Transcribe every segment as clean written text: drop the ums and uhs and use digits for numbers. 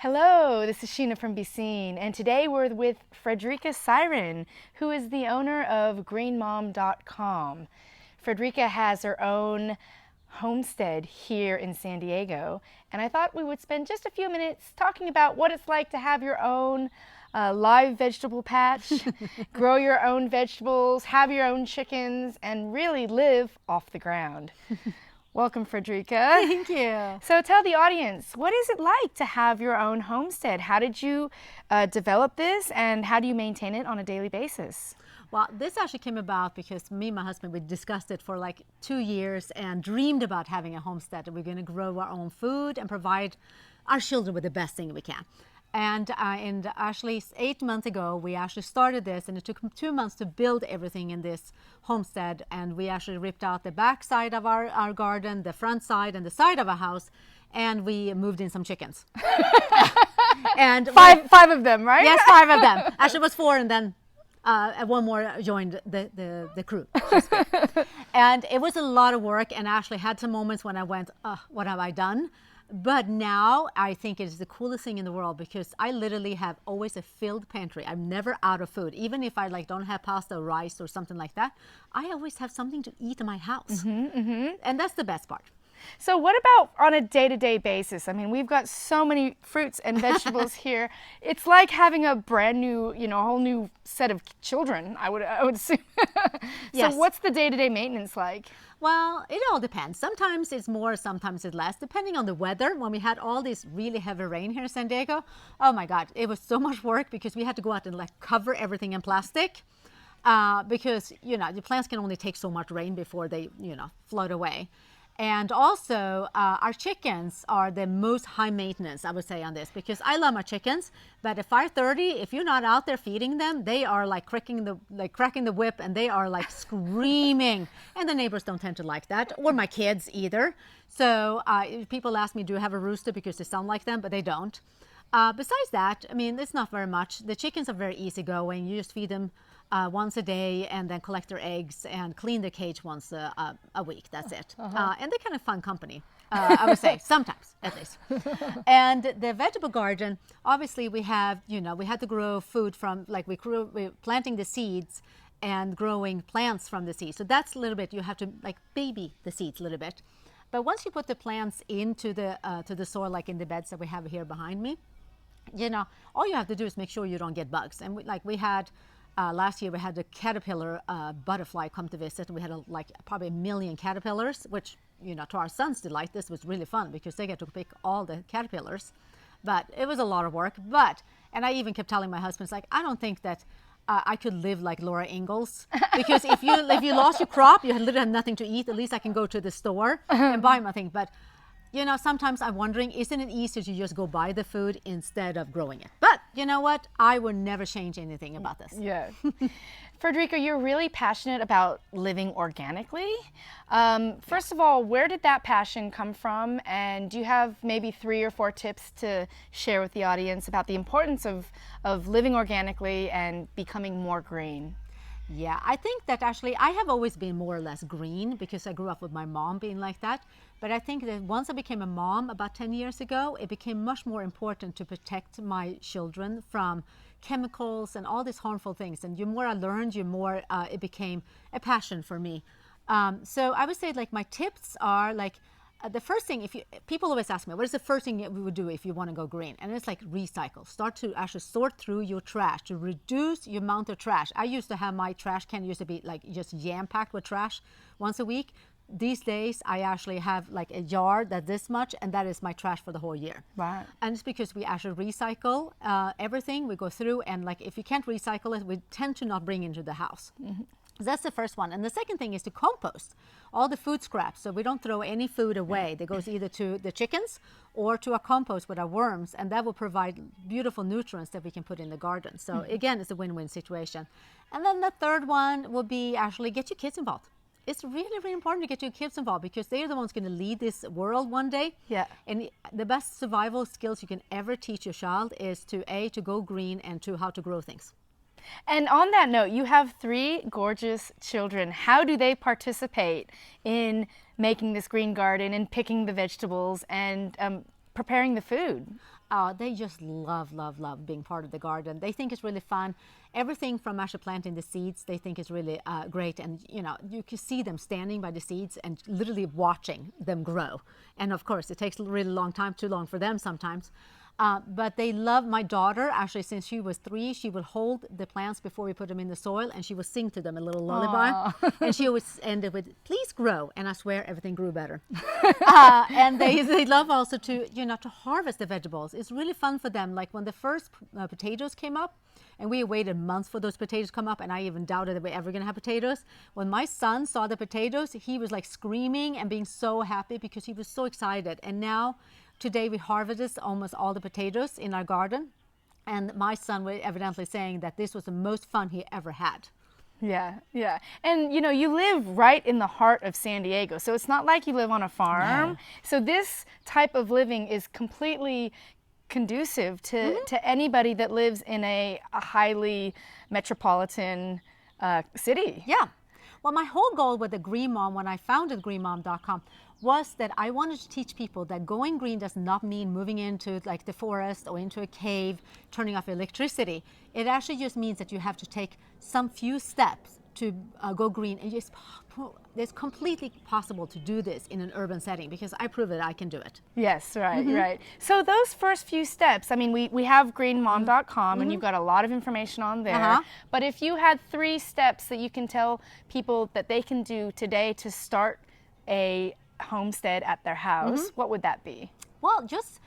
Hello, this is Sheena from Be Seen, and today we're with Frederica Siren, who is the owner of greenmom.com. Frederica has her own homestead here in San Diego, and I thought we would spend just a few minutes talking about what it's like to have your own live vegetable patch, grow your own vegetables, have your own chickens, and really live off the ground. Welcome, Frederica. Thank you. So tell the audience, what is it like to have your own homestead? How did you develop this, and how do you maintain it on a daily basis? Well, this actually came about because me and my husband, we discussed it for like 2 years and dreamed about having a homestead. We're going to grow our own food and provide our children with the best thing we can. And actually 8 months ago, we actually started this, and it took 2 months to build everything in this homestead. And we actually ripped out the back side of our garden, the front side, and the side of our house, and we moved in some chickens. And five of them, right? Yes, 5 of them. Actually, it was 4, and then one more joined the crew. And it was a lot of work, and I actually had some moments when I went, what have I done? But now I think it is the coolest thing in the world, because I literally have always a filled pantry. I'm never out of food. Even if I don't have pasta or rice or something like that, I always have something to eat in my house. And that's the best part. So what about on a day-to-day basis? I mean, we've got so many fruits and vegetables here. It's like having a brand new, a whole new set of children, I would assume. Yes. So what's the day-to-day maintenance like? Well, it all depends. Sometimes it's more, sometimes it's less, depending on the weather. When we had all this really heavy rain here in San Diego, oh my God, it was so much work, because we had to go out and cover everything in plastic. Because, the plants can only take so much rain before they, float away. And also, our chickens are the most high maintenance, I would say, on this, because I love my chickens, but at 5:30, if you're not out there feeding them, they are cracking the whip, and they are screaming, and the neighbors don't tend to like that, or my kids either. So people ask me, do you have a rooster, because they sound like them, but they don't. Besides that, I mean, it's not very much. The chickens are very easygoing. You just feed them once a day, and then collect their eggs and clean the cage once a week. That's it. And they're kind of fun company, I would say, sometimes at least. And the vegetable garden, obviously we have, we had to grow food from, we're planting the seeds and growing plants from the seeds. So that's a little bit, you have to baby the seeds a little bit. But once you put the plants into the soil, like in the beds that we have here behind me, all you have to do is make sure you don't get bugs. And we had, last year we had the caterpillar butterfly come to visit, and we had probably 1 million caterpillars, which, to our son's delight, this was really fun, because they get to pick all the caterpillars. But it was a lot of work. And I even kept telling my husband, I don't think that I could live like Laura Ingalls, because if you lost your crop, you literally have nothing to eat. At least I can go to the store and buy my thing. But sometimes I'm wondering, isn't it easier to just go buy the food instead of growing it? But you know what? I would never change anything about this. Yeah. Frederica, you're really passionate about living organically. First of all, where did that passion come from? And do you have maybe 3 or 4 tips to share with the audience about the importance of living organically and becoming more green? Yeah, I think that actually I have always been more or less green, because I grew up with my mom being like that. But I think that once I became a mom about 10 years ago, it became much more important to protect my children from chemicals and all these harmful things. And the more I learned, the more it became a passion for me. So I would say my tips are the first thing, people always ask me, what is the first thing that we would do if you want to go green? And it's recycle. Start to actually sort through your trash to reduce the amount of trash. I used to have my trash can used to be just jam-packed with trash once a week. These days, I actually have a yard that's this much, and that is my trash for the whole year. Right. And it's because we actually recycle everything. We go through, and if you can't recycle it, we tend to not bring into the house. Mm-hmm. That's the first one. And the second thing is to compost all the food scraps. So we don't throw any food away. That goes either to the chickens or to our compost with our worms. And that will provide beautiful nutrients that we can put in the garden. So again, it's a win-win situation. And then the third one will be actually get your kids involved. It's really, really important to get your kids involved, because they're the ones going to lead this world one day. Yeah. And the best survival skills you can ever teach your child is to go green, and to how to grow things. And on that note, you have 3 gorgeous children. How do they participate in making this green garden and picking the vegetables and preparing the food? They just love being part of the garden. They think it's really fun. Everything from actually planting the seeds, they think is really great. And you can see them standing by the seeds and literally watching them grow. And of course, it takes a really long time, too long for them sometimes. But they love my daughter. Actually, since she was 3, she would hold the plants before we put them in the soil, and she would sing to them a little lullaby. And she always ended with, "Please grow." And I swear everything grew better. And they love also to to harvest the vegetables. It's really fun for them. Like when the first potatoes came up, and we waited months for those potatoes to come up, and I even doubted that we're ever going to have potatoes. When my son saw the potatoes, he was like screaming and being so happy because he was so excited. And now, today we harvested almost all the potatoes in our garden, and my son was evidently saying that this was the most fun he ever had. Yeah, yeah. And you live right in the heart of San Diego, so it's not like you live on a farm. No. So this type of living is completely conducive to anybody that lives in a highly metropolitan city. Yeah. Well, my whole goal with the Green Mom, when I founded greenmom.com, was that I wanted to teach people that going green does not mean moving into like the forest or into a cave, turning off electricity. It actually just means that you have to take some few steps to go green. And it's completely possible to do this in an urban setting because I prove that I can do it. Yes, right, right. So those first few steps, I mean, we have greenmom.com and you've got a lot of information on there. But if you had 3 steps that you can tell people that they can do today to start a homestead at their house, what would that be? Well, just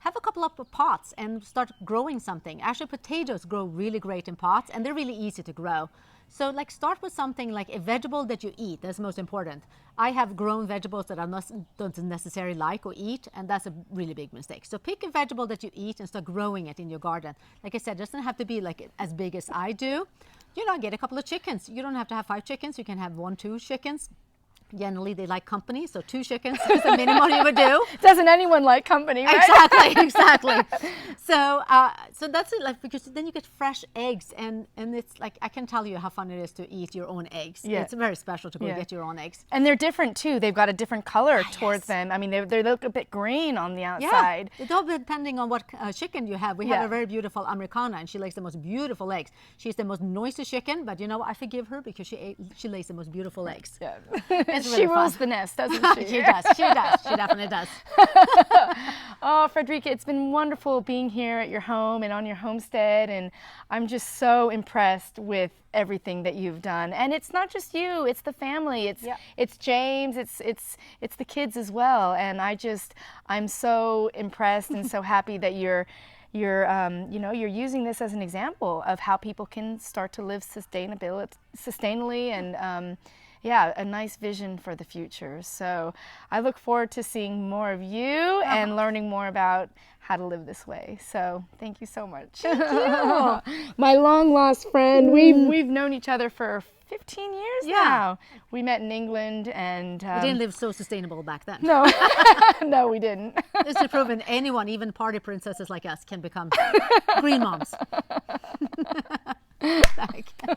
have a couple of pots and start growing something. Actually, potatoes grow really great in pots, and they're really easy to grow. So start with something like a vegetable that you eat. That's most important. I have grown vegetables that I don't necessarily like or eat, and that's a really big mistake. So pick a vegetable that you eat and start growing it in your garden. Like I said, it doesn't have to be like as big as I do. Get a couple of chickens. You don't have to have 5 chickens. You can have 1, 2 chickens. Generally, they like company, so 2 chickens is the minimum you would do. Doesn't anyone like company, right? Exactly. So that's it, because then you get fresh eggs, and it's like, I can tell you how fun it is to eat your own eggs. Yeah. It's very special to go get your own eggs. And they're different too. They've got a different color towards them. I mean, they look a bit green on the outside. Yeah, it all depending on what chicken you have. We have a very beautiful Americana, and she lays the most beautiful eggs. She's the most noisy chicken, but I forgive her because she lays the most beautiful eggs. Yeah. Really she rules the nest, doesn't she? She does. She definitely does. Oh, Fredrika, it's been wonderful being here at your home and on your homestead, and I'm just so impressed with everything that you've done. And it's not just you; it's the family. It's James. It's the kids as well. And I'm so impressed and so happy that you're using this as an example of how people can start to live sustainably and. A nice vision for the future. So I look forward to seeing more of you and learning more about how to live this way. So thank you so much. Thank you. My long lost friend. We've known each other for 15 years now. We met in England, and we didn't live so sustainable back then. No, no, we didn't. This is proven anyone, even party princesses like us, can become green moms. Thank you.